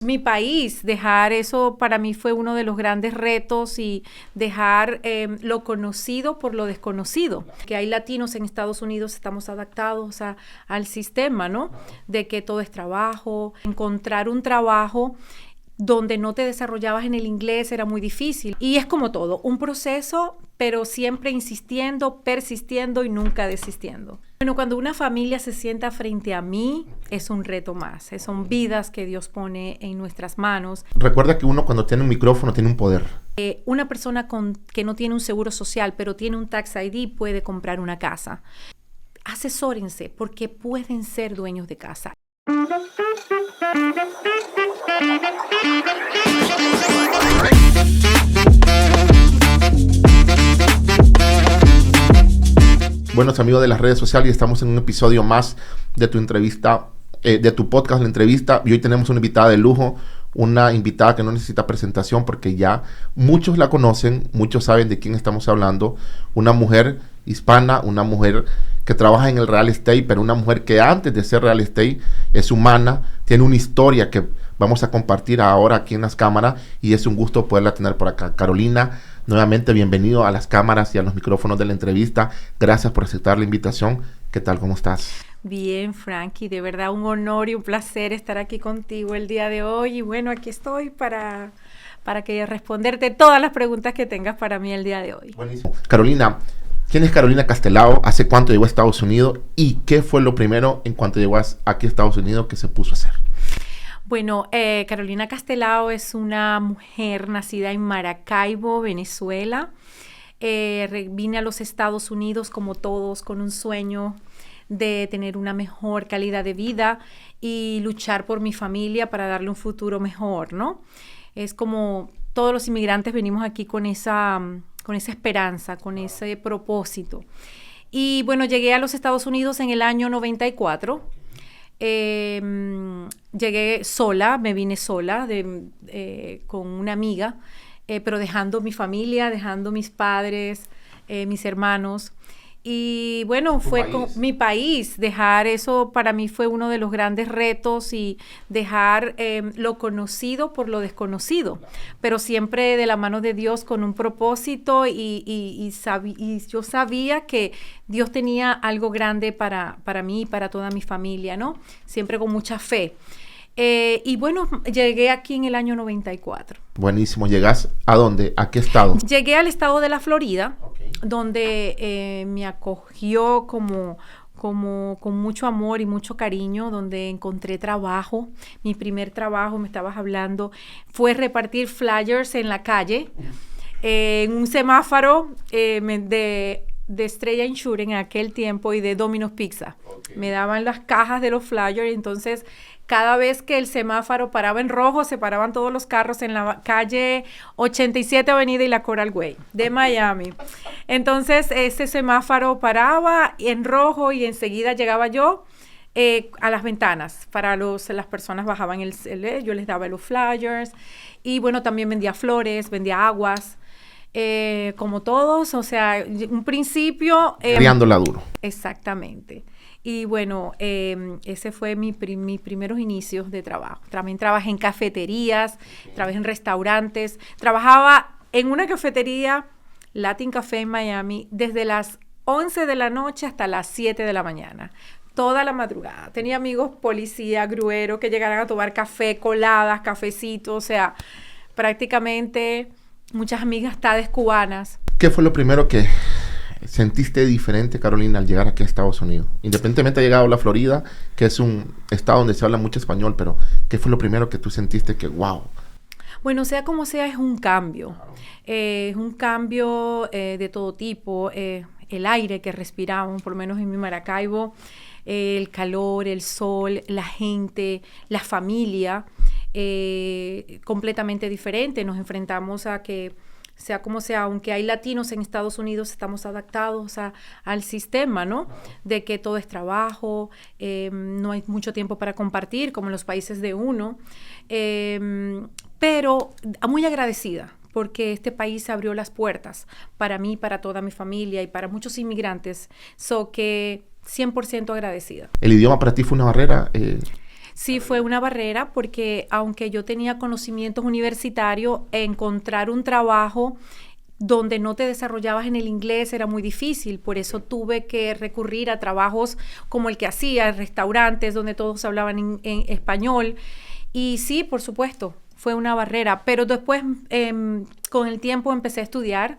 Mi país, dejar eso para mí fue uno de los grandes retos y dejar lo conocido por lo desconocido. Que hay latinos en Estados Unidos, estamos adaptados al sistema, ¿no? De que todo es trabajo, encontrar un trabajo donde no te desarrollabas en el inglés era muy difícil. Y es como todo, un proceso, pero siempre insistiendo, persistiendo y nunca desistiendo. Bueno, cuando una familia se sienta frente a mí, es un reto más. Son vidas que Dios pone en nuestras manos. Recuerda que uno cuando tiene un micrófono tiene un poder. Una persona que no tiene un seguro social, pero tiene un Tax ID, puede comprar una casa. Asesórense, porque pueden ser dueños de casa. Buenos amigos de las redes sociales, y estamos en un episodio más de tu entrevista, de tu podcast, La Entrevista. Y hoy tenemos una invitada de lujo, una invitada que no necesita presentación porque ya muchos la conocen, muchos saben de quién estamos hablando. Una mujer hispana, una mujer que trabaja en el real estate, pero una mujer que antes de ser real estate es humana, tiene una historia que vamos a compartir ahora aquí en las cámaras, y es un gusto poderla tener por acá. Carolina, nuevamente bienvenido a las cámaras y a los micrófonos de La Entrevista. Gracias por aceptar la invitación. ¿Qué tal? ¿Cómo estás? Bien, Frankie, de verdad un honor y un placer estar aquí contigo el día de hoy. Y bueno, aquí estoy para que responderte todas las preguntas que tengas para mí el día de hoy. Buenísimo. Carolina, ¿quién es Carolina Castelao? ¿Hace cuánto llegó a Estados Unidos? ¿Y qué fue lo primero en cuanto llegó aquí a Estados Unidos que se puso a hacer? Bueno, Carolina Castelao es una mujer nacida en Maracaibo, Venezuela. Vine a los Estados Unidos como todos con un sueño de tener una mejor calidad de vida y luchar por mi familia para darle un futuro mejor, ¿no? Es como todos los inmigrantes venimos aquí con esa esperanza, con ese propósito. Y bueno, llegué a los Estados Unidos en el año 94. Llegué sola, me vine sola con una amiga, pero dejando mi familia, dejando mis padres, mis hermanos. Y bueno, fue con mi país. Dejar eso para mí fue uno de los grandes retos y dejar lo conocido por lo desconocido, pero siempre de la mano de Dios con un propósito y yo sabía que Dios tenía algo grande para mí y para toda mi familia, ¿no? Siempre con mucha fe. Y bueno, llegué aquí en el año 94. Buenísimo. ¿Llegas a dónde? ¿A qué estado? Llegué al estado de la Florida, donde me acogió con mucho amor y mucho cariño, donde encontré trabajo. Mi primer trabajo, me estabas hablando, fue repartir flyers en la calle, en un semáforo de Estrella Insurance en aquel tiempo y de Domino's Pizza. Me daban las cajas de los flyers, entonces cada vez que el semáforo paraba en rojo, se paraban todos los carros en la calle 87 Avenida y la Coral Way de Miami. Entonces ese semáforo paraba en rojo y enseguida llegaba yo a las ventanas para las personas bajaban yo les daba los flyers y bueno, también vendía flores, vendía aguas. Como todos, o sea, un principio... Criándola duro. Exactamente. Y bueno, ese fue mis primeros inicios de trabajo. También trabajé en cafeterías, trabajé en restaurantes, trabajaba en una cafetería, Latin Café en Miami, desde las 11 de la noche hasta las 7 de la mañana. Toda la madrugada. Tenía amigos policía, grueros, que llegaran a tomar café, coladas, cafecitos, o sea, prácticamente... Muchas amistades cubanas. ¿Qué fue lo primero que sentiste diferente, Carolina, al llegar aquí a Estados Unidos? Independientemente de llegado a la Florida, que es un estado donde se habla mucho español, pero ¿qué fue lo primero que tú sentiste que, wow? Bueno, sea como sea, es un cambio. Es un cambio de todo tipo. El aire que respiramos, por lo menos en mi Maracaibo, el calor, el sol, la gente, la familia, completamente diferente. Nos enfrentamos a que, sea como sea, aunque hay latinos en Estados Unidos, estamos adaptados al sistema, ¿no? De que todo es trabajo, no hay mucho tiempo para compartir, como en los países de uno, pero muy agradecida, porque este país abrió las puertas para mí, para toda mi familia y para muchos inmigrantes, que 100% agradecida. ¿El idioma para ti fue una barrera? Sí, fue una barrera porque aunque yo tenía conocimientos universitarios, encontrar un trabajo donde no te desarrollabas en el inglés era muy difícil, por eso tuve que recurrir a trabajos como el que hacía, restaurantes donde todos hablaban en español. Y sí, por supuesto, fue una barrera, pero después con el tiempo empecé a estudiar.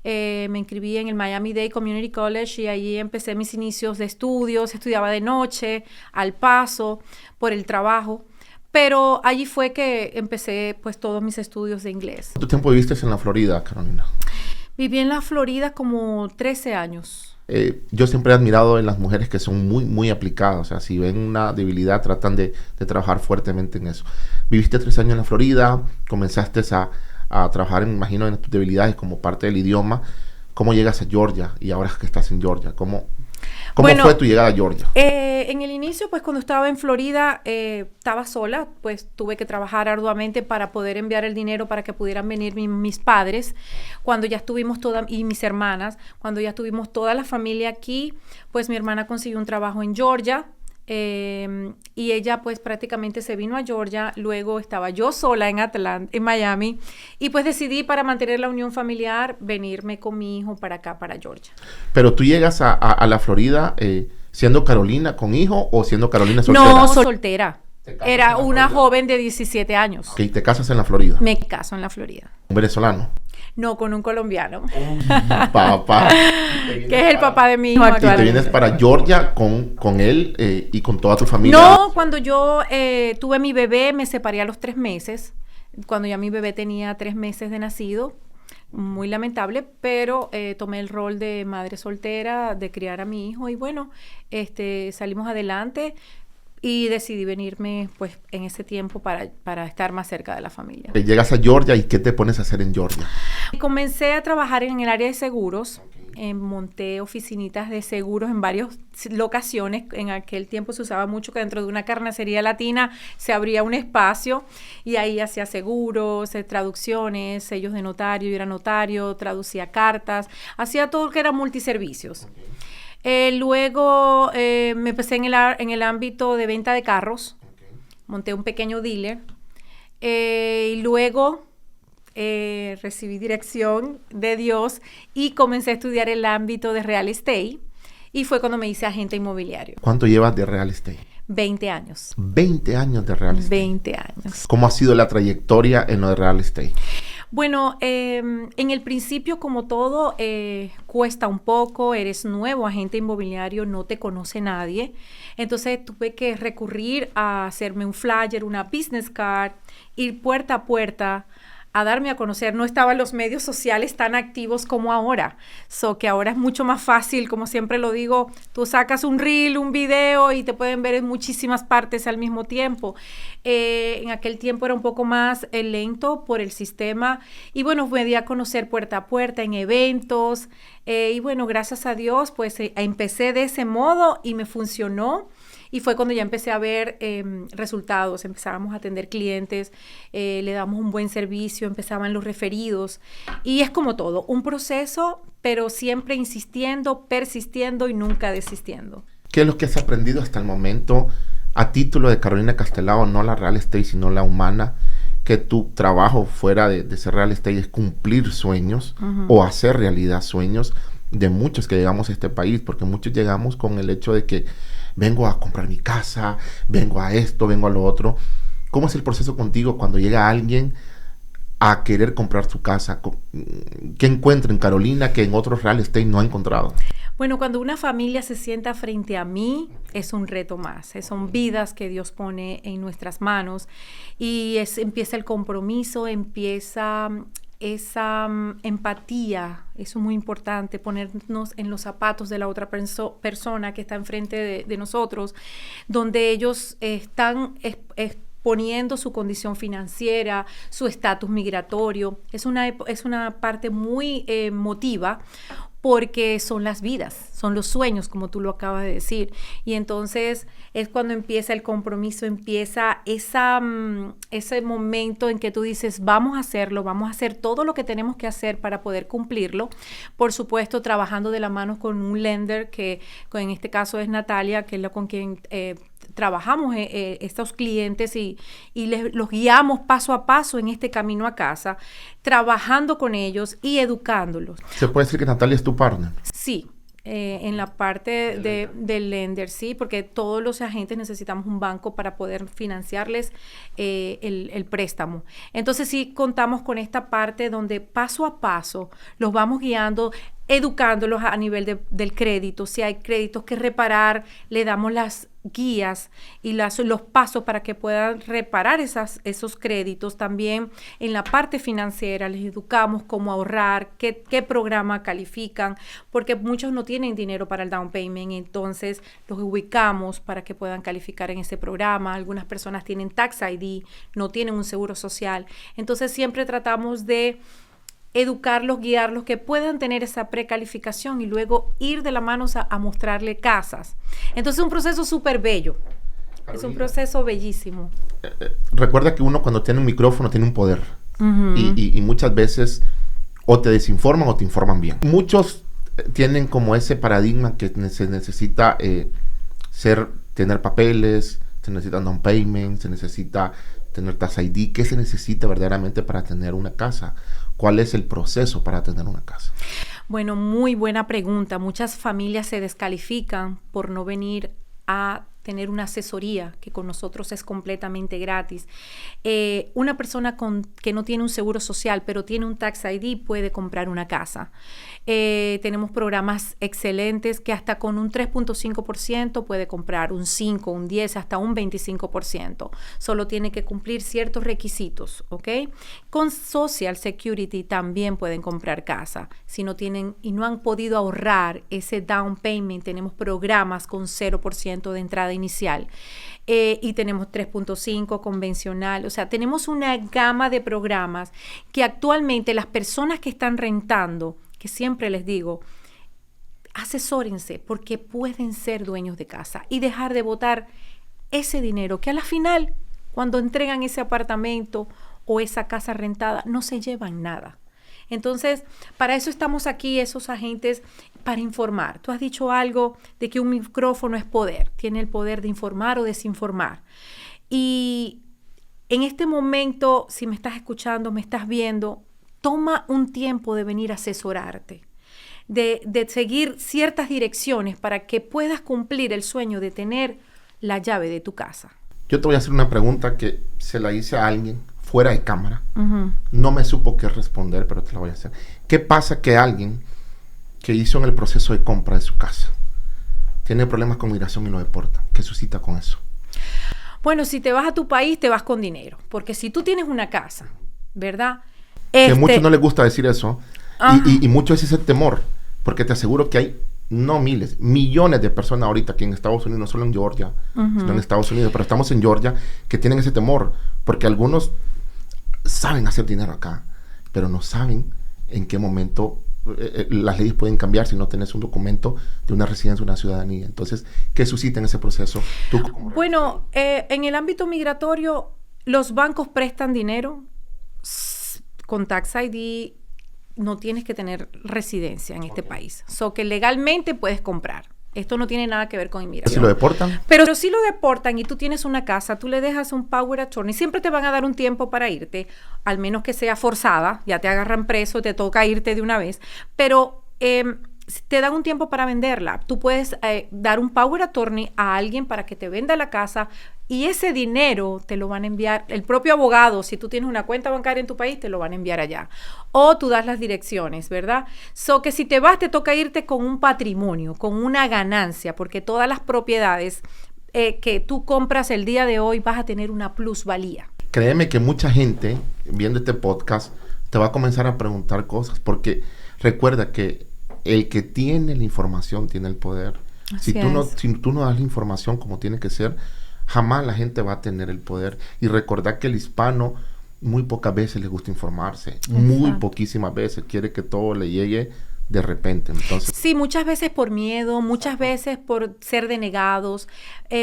Me inscribí en el Miami-Dade Community College y ahí empecé mis inicios de estudios, estudiaba de noche, al paso, por el trabajo. Pero allí fue que empecé pues todos mis estudios de inglés. ¿Cuánto tiempo viviste en la Florida, Carolina? Viví en la Florida como 13 años. Yo siempre he admirado en las mujeres que son muy, muy aplicadas. O sea, si ven una debilidad, tratan de trabajar fuertemente en eso. Viviste 13 años en la Florida, comenzaste a trabajar, me imagino, en tus debilidades como parte del idioma. ¿Cómo llegas a Georgia? Y ahora que estás en Georgia, ¿cómo fue tu llegada a Georgia? En el inicio, pues cuando estaba en Florida, estaba sola, pues tuve que trabajar arduamente para poder enviar el dinero para que pudieran venir mis padres. Cuando ya estuvimos y mis hermanas, cuando ya estuvimos toda la familia aquí, pues mi hermana consiguió un trabajo en Georgia. Y ella pues prácticamente se vino a Georgia, luego estaba yo sola en Miami, y pues decidí, para mantener la unión familiar, venirme con mi hijo para acá, para Georgia. Pero tú llegas a la Florida siendo Carolina con hijo o siendo Carolina soltera. No, soltera. Era una joven de 17 años. Ok, ¿te casas en la Florida? Me caso en la Florida. ¿Un venezolano? No, con un colombiano. Papá. Que es el papá de mi hijo actual. Y te vienes para Georgia con él y con toda tu familia. No, cuando yo tuve mi bebé, me separé a los 3 meses. Cuando ya mi bebé tenía 3 meses de nacido. Muy lamentable, pero tomé el rol de madre soltera, de criar a mi hijo. Y bueno, salimos adelante. Y decidí venirme pues en ese tiempo para estar más cerca de la familia. Llegas a Georgia y ¿qué te pones a hacer en Georgia? Comencé a trabajar en el área de seguros. Monté oficinitas de seguros en varias locaciones. En aquel tiempo se usaba mucho que dentro de una carnicería latina se abría un espacio y ahí hacía seguros, traducciones, sellos de notario, yo era notario, traducía cartas, hacía todo lo que era multiservicios. Luego me empecé en el ámbito de venta de carros. Monté un pequeño dealer. Y luego recibí dirección de Dios y comencé a estudiar el ámbito de real estate. Y fue cuando me hice agente inmobiliario. ¿Cuánto llevas de real estate? 20 años. 20 años de real estate. 20 años. ¿Cómo ha sido la trayectoria en lo de real estate? Bueno, en el principio, como todo, cuesta un poco, eres nuevo agente inmobiliario, no te conoce nadie. Entonces tuve que recurrir a hacerme un flyer, una business card, ir puerta a puerta, a darme a conocer. No estaban los medios sociales tan activos como ahora. Que ahora es mucho más fácil, como siempre lo digo, tú sacas un reel, un video y te pueden ver en muchísimas partes al mismo tiempo. En aquel tiempo era un poco más lento por el sistema y bueno, me di a conocer puerta a puerta en eventos y bueno, gracias a Dios, pues empecé de ese modo y me funcionó. Y fue cuando ya empecé a ver resultados, empezábamos a atender clientes, le damos un buen servicio, empezaban los referidos. Y es como todo, un proceso, pero siempre insistiendo, persistiendo y nunca desistiendo. ¿Qué es lo que has aprendido hasta el momento a título de Carolina Castelao, no la real estate, sino la humana? Que tu trabajo fuera de ser real estate es cumplir sueños o hacer realidad sueños de muchos que llegamos a este país, porque muchos llegamos con el hecho de que vengo a comprar mi casa, vengo a esto, vengo a lo otro. ¿Cómo es el proceso contigo cuando llega alguien a querer comprar su casa? ¿Qué encuentra en Carolina que en otros real estate no ha encontrado? Bueno, cuando una familia se sienta frente a mí, es un reto más. Son vidas que Dios pone en nuestras manos y empieza el compromiso, empieza esa empatía. Eso es muy importante, ponernos en los zapatos de la otra persona que está enfrente de nosotros, donde ellos están poniendo su condición financiera, su estatus migratorio. Es una parte muy emotiva, porque son las vidas, son los sueños, como tú lo acabas de decir. Y entonces es cuando empieza el compromiso, empieza ese momento en que tú dices, vamos a hacerlo, vamos a hacer todo lo que tenemos que hacer para poder cumplirlo. Por supuesto, trabajando de la mano con un lender, que en este caso es Natalia, que es con quien trabajamos estos clientes y los guiamos paso a paso en este camino a casa, trabajando con ellos y educándolos. ¿Se puede decir que Natalia es tu partner? Sí. En la parte del lender, sí, porque todos los agentes necesitamos un banco para poder financiarles el préstamo. Entonces sí contamos con esta parte donde paso a paso los vamos guiando, educándolos a nivel del crédito. Si hay créditos que reparar, le damos las guías y los pasos para que puedan reparar esos créditos. También en la parte financiera les educamos cómo ahorrar, qué programa califican, porque muchos no tienen dinero para el down payment, entonces los ubicamos para que puedan calificar en ese programa. Algunas personas tienen Tax ID, no tienen un seguro social, entonces siempre tratamos de educarlos, guiarlos, que puedan tener esa precalificación y luego ir de la mano a mostrarle casas. Entonces es un proceso súper bello. Carolina, es un proceso bellísimo. Recuerda que uno cuando tiene un micrófono tiene un poder. Y muchas veces o te desinforman o te informan bien. Muchos tienen como ese paradigma que se necesita tener papeles, se necesita down payment, se necesita tener Tax ID. ¿Qué se necesita verdaderamente para tener una casa? ¿Cuál es el proceso para tener una casa? Bueno, muy buena pregunta. Muchas familias se descalifican por no venir a tener una asesoría que con nosotros es completamente gratis. Una persona que no tiene un seguro social pero tiene un Tax ID puede comprar una casa. Tenemos programas excelentes que hasta con un 3.5% puede comprar, un 5, un 10, hasta un 25%. Solo tiene que cumplir ciertos requisitos, ¿ok? Con Social Security también pueden comprar casa. Si no tienen y no han podido ahorrar ese down payment, tenemos programas con 0% de entrada inicial. Y tenemos 3.5 convencional, o sea, tenemos una gama de programas que actualmente las personas que están rentando, que siempre les digo, asesórense porque pueden ser dueños de casa y dejar de botar ese dinero que a la final, cuando entregan ese apartamento o esa casa rentada, no se llevan nada. Entonces, para eso estamos aquí, esos agentes, para informar. Tú has dicho algo de que un micrófono es poder, tiene el poder de informar o desinformar. Y en este momento, si me estás escuchando, me estás viendo, toma un tiempo de venir a asesorarte, de seguir ciertas direcciones para que puedas cumplir el sueño de tener la llave de tu casa. Yo te voy a hacer una pregunta que se la hice a alguien fuera de cámara. No me supo qué responder, pero te la voy a hacer. ¿Qué pasa que alguien que hizo en el proceso de compra de su casa tiene problemas con migración y lo deportan? ¿Qué suscita con eso? Bueno, si te vas a tu país, te vas con dinero. Porque si tú tienes una casa, ¿verdad? Que a muchos no les gusta decir eso. Y mucho es ese temor. Porque te aseguro que hay, no miles, millones de personas ahorita aquí en Estados Unidos, no solo en Georgia, sino en Estados Unidos, pero estamos en Georgia, que tienen ese temor. Porque algunos saben hacer dinero acá, pero no saben en qué momento las leyes pueden cambiar si no tenés un documento de una residencia, una ciudadanía. Entonces, ¿qué suscita en ese proceso? Bueno, en el ámbito migratorio, los bancos prestan dinero. Con Tax ID no tienes que tener residencia en este país. So que legalmente puedes comprar. Esto no tiene nada que ver con inmigración. ¿Si lo deportan? Pero si lo deportan y tú tienes una casa, tú le dejas un power attorney. Siempre te van a dar un tiempo para irte, al menos que sea forzada. Ya te agarran preso, te toca irte de una vez. Pero te dan un tiempo para venderla. Tú puedes dar un power attorney a alguien para que te venda la casa y ese dinero te lo van a enviar. El propio abogado, si tú tienes una cuenta bancaria en tu país, te lo van a enviar allá. O tú das las direcciones, ¿verdad? So que si te vas, te toca irte con un patrimonio, con una ganancia, porque todas las propiedades que tú compras el día de hoy vas a tener una plusvalía. Créeme que mucha gente viendo este podcast te va a comenzar a preguntar cosas, porque recuerda que el que tiene la información tiene el poder. Si tú no das la información como tiene que ser, jamás la gente va a tener el poder. Y recordar que el hispano muy pocas veces le gusta informarse. Exacto. Muy poquísimas veces quiere que todo le llegue de repente. Entonces, sí, muchas veces por miedo, muchas veces por ser denegados,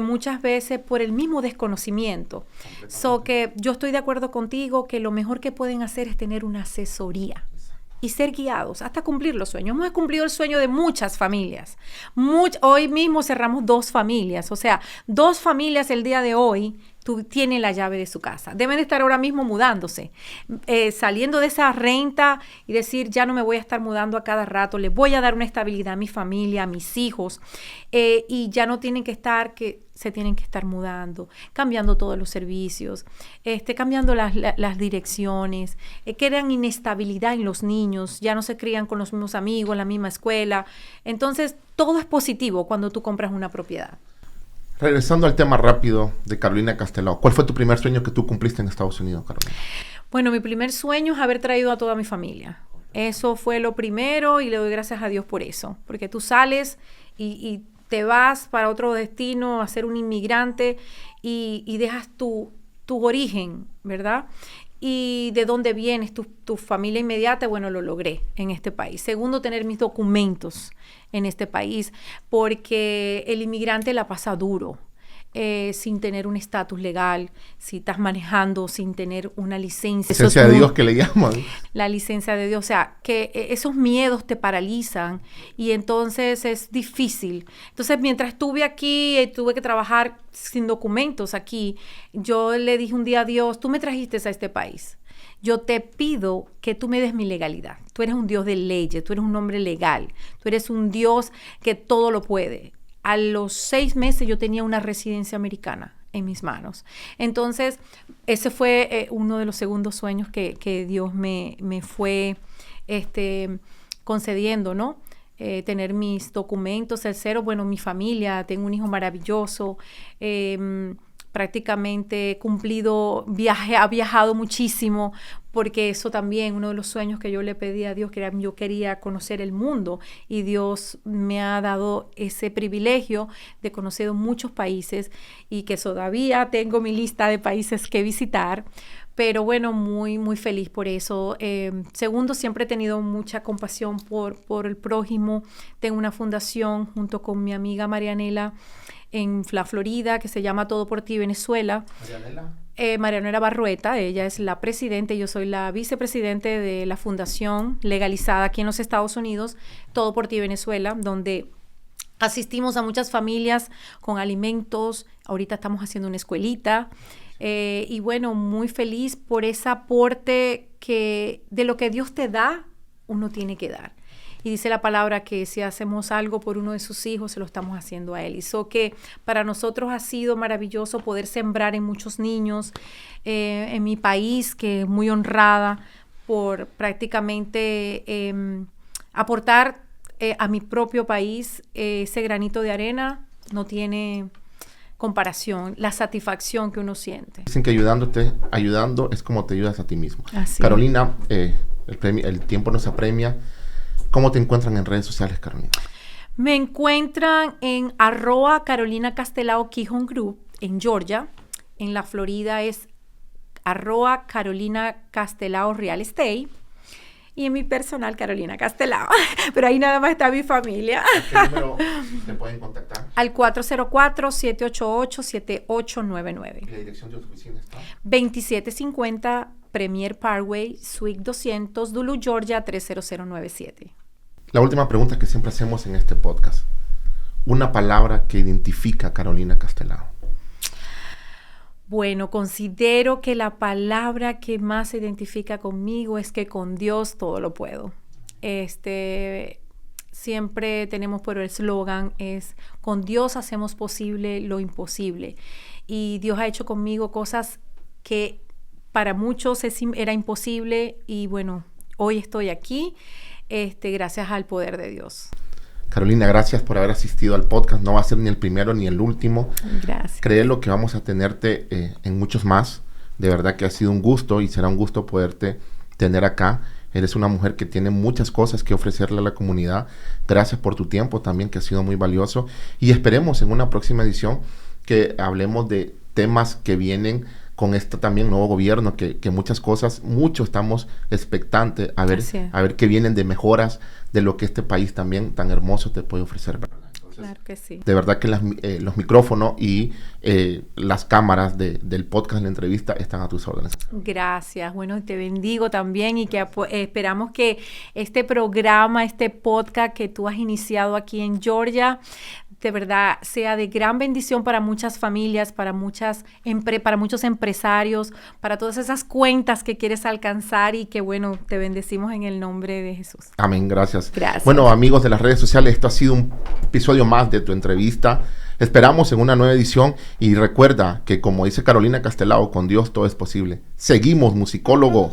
muchas veces por el mismo desconocimiento. So que yo estoy de acuerdo contigo que lo mejor que pueden hacer es tener una asesoría y ser guiados hasta cumplir los sueños. Hemos cumplido el sueño de muchas familias. Hoy mismo cerramos 2 familias, o sea, 2 familias el día de hoy tienen la llave de su casa. Deben de estar ahora mismo mudándose, saliendo de esa renta y decir, ya no me voy a estar mudando a cada rato, les voy a dar una estabilidad a mi familia, a mis hijos, y ya no tienen que estar, se tienen que estar mudando, cambiando todos los servicios, cambiando las direcciones, crean inestabilidad en los niños, ya no se crían con los mismos amigos, en la misma escuela. Entonces, todo es positivo cuando tú compras una propiedad. Regresando al tema rápido de Carolina Castelao, ¿cuál fue tu primer sueño que tú cumpliste en Estados Unidos, Carolina? Bueno, mi primer sueño es haber traído a toda mi familia. Eso fue lo primero y le doy gracias a Dios por eso. Porque tú sales y te vas para otro destino a ser un inmigrante y dejas tu origen, ¿verdad? Y de dónde vienes, tu familia inmediata, bueno, lo logré en este país. Segundo, tener mis documentos en este país, porque el inmigrante la pasa duro, sin tener un estatus legal, si estás manejando sin tener una licencia. Licencia de Dios que le llaman. La licencia de Dios, o sea, que esos miedos te paralizan y entonces es difícil. Entonces, mientras estuve aquí, tuve que trabajar sin documentos aquí, yo le dije un día a Dios, tú me trajiste a este país. Yo te pido que tú me des mi legalidad. Tú eres un Dios de leyes, tú eres un hombre legal, tú eres un Dios que todo lo puede. A los 6 meses yo tenía una residencia americana en mis manos. Entonces, ese fue uno de los segundos sueños que Dios me fue concediendo, ¿no? Tener mis documentos, tercero, bueno, mi familia, tengo un hijo maravilloso, prácticamente he cumplido, ha viajado muchísimo, porque eso también, uno de los sueños que yo le pedí a Dios, que era, yo quería conocer el mundo, y Dios me ha dado ese privilegio de conocer muchos países, y que todavía tengo mi lista de países que visitar, pero bueno, muy, muy feliz por eso. Segundo, siempre he tenido mucha compasión por el prójimo. Tengo una fundación junto con mi amiga Marianela en la Florida, que se llama Todo por Ti Venezuela. Marianela Barrueta, ella es la presidenta y yo soy la vicepresidente de la fundación legalizada aquí en los Estados Unidos, Todo por Ti Venezuela, donde asistimos a muchas familias con alimentos. Ahorita estamos haciendo una escuelita. Y bueno, muy feliz por ese aporte que de lo que Dios te da, uno tiene que dar. Y dice la palabra que si hacemos algo por uno de sus hijos, se lo estamos haciendo a él. Y eso que para nosotros ha sido maravilloso poder sembrar en muchos niños, en mi país, que es muy honrada por prácticamente aportar a mi propio país ese granito de arena. No tiene comparación, la satisfacción que uno siente. Dicen que ayudando es como te ayudas a ti mismo. Así. Carolina, el tiempo nos apremia. ¿Cómo te encuentran en redes sociales, Carolina? Me encuentran en @Carolina Castelao Quijón Group en Georgia. En la Florida es @Carolina Castelao Real Estate. Y en mi personal, Carolina Castelao. Pero ahí nada más está mi familia. ¿A qué número te pueden contactar? Al 404-788-7899. ¿Y la dirección de tu oficina está? 2750 Premier Parkway, Suite 200, Duluth, Georgia, 30097. La última pregunta que siempre hacemos en este podcast. Una palabra que identifica a Carolina Castelao. Bueno, considero que la palabra que más se identifica conmigo es que con Dios todo lo puedo. Siempre tenemos por el eslogan es con Dios hacemos posible lo imposible. Y Dios ha hecho conmigo cosas que para muchos era imposible y bueno, hoy estoy aquí gracias al poder de Dios. Carolina, gracias por haber asistido al podcast. No va a ser ni el primero ni el último. Gracias. Créelo que vamos a tenerte en muchos más. De verdad que ha sido un gusto y será un gusto poderte tener acá. Eres una mujer que tiene muchas cosas que ofrecerle a la comunidad. Gracias por tu tiempo también, que ha sido muy valioso. Y esperemos en una próxima edición que hablemos de temas que vienen con este también nuevo gobierno, que muchas cosas, mucho estamos expectantes a ver qué vienen de mejoras de lo que este país también tan hermoso te puede ofrecer. Claro que sí. De verdad que los micrófonos y las cámaras del podcast, la entrevista, están a tus órdenes. Gracias. Bueno, te bendigo también y que esperamos que este programa, este podcast que tú has iniciado aquí en Georgia, de verdad sea de gran bendición para muchas familias, para muchos empresarios, para todas esas cuentas que quieres alcanzar y que, bueno, te bendecimos en el nombre de Jesús. Amén, gracias. Gracias. Bueno, amigos de las redes sociales, esto ha sido un episodio más de tu entrevista. Esperamos en una nueva edición y recuerda que, como dice Carolina Castelao, con Dios todo es posible. Seguimos, musicólogo.